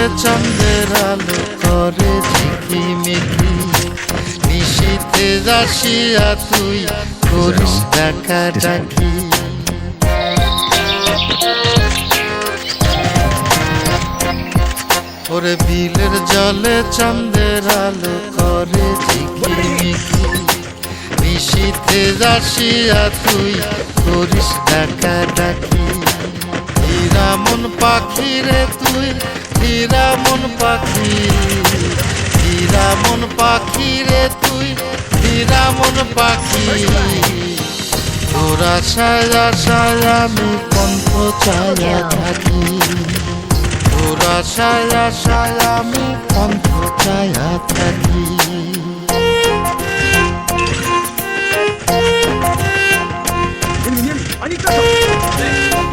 জলে চাঁদের আলো করে ঝিকিমিকি, নিশীথে আসিয়া তুই করিস ডাকাডাকি। ওরে বিলের জলে চাঁদের আলো করে ঝিকিমিকি, নিশীথে আসিয়া তুই করিস ডাকাডাকি। হীরা মন পাখি রে তুই, হীরা মন পাখি, হীরা মন পাখি রে তুই, হীরা মন পাখি। তোর আশায় আশায় আমি কণ্ঠ চায়া থাকি, তোর আশায় আশায় আমি কণ্ঠ চায়া থাকি। I need backup.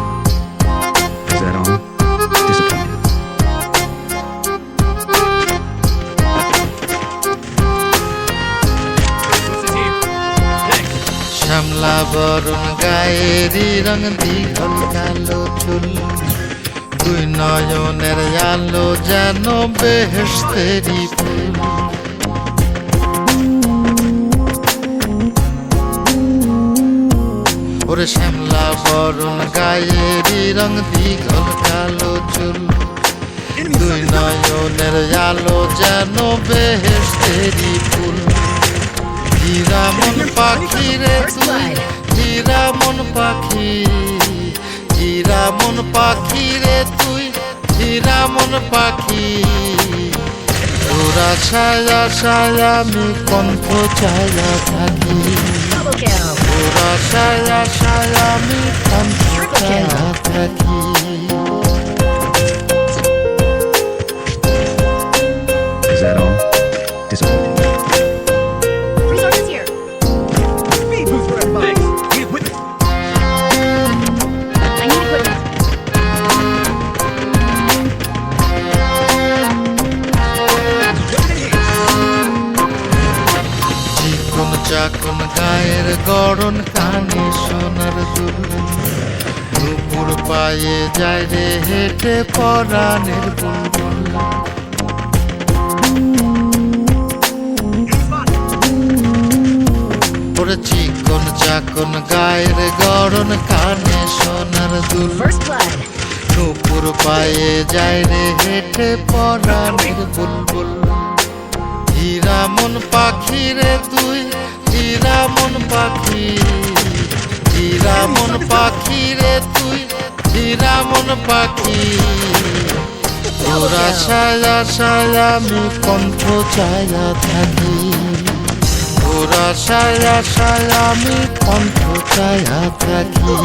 Is that all? Disappointed. শ্যামলা বরণ গায়েরি রং দীঘল কালো চুল, দুই নয়নের আলো যেন বেহেশতেরি ফুল। ওরে শ্যামলা বরণ গায়েরি রং দীঘল কালো চুল, দুই নয়নের আলো যেন বেহেশতেরি ফুল। হীরা মন পাখি রে তুই, হীরা মন পাখি, হীরা মন পাখি রে তুই, হীরা মন পাখি। তোর আশায় আশায় আমি কণ্ঠ চায়া থাকি, তোর আশায় আশায় আমি কণ্ঠ চায়া থাকি। Is that all? Disappointed. Resources here. Speed boost for everybody. Need equipment. I need equipment. চিকন চাকন গায়ের গড়ন, কানে সোনার দুল, দুপুর পায়ে যায় রে হেঁটে পরাণের বুলবুল। ওরে চিকন চাকন গায়ের গড়ন, কানে সোনার দুল, First blood. দুপুর পায়ে যায় রে হেঁটে পরাণের বুলবুল। হীরা মন পাখি রে তুই, হীরা মন পাখি, হীরা মন পাখি রে তুই, হীরা মন পাখি। তোর আশায় আশায় আমি কণ্ঠ চায়া থাকি, তোর আশায় আশায় আমি কণ্ঠ চায়া থাকি।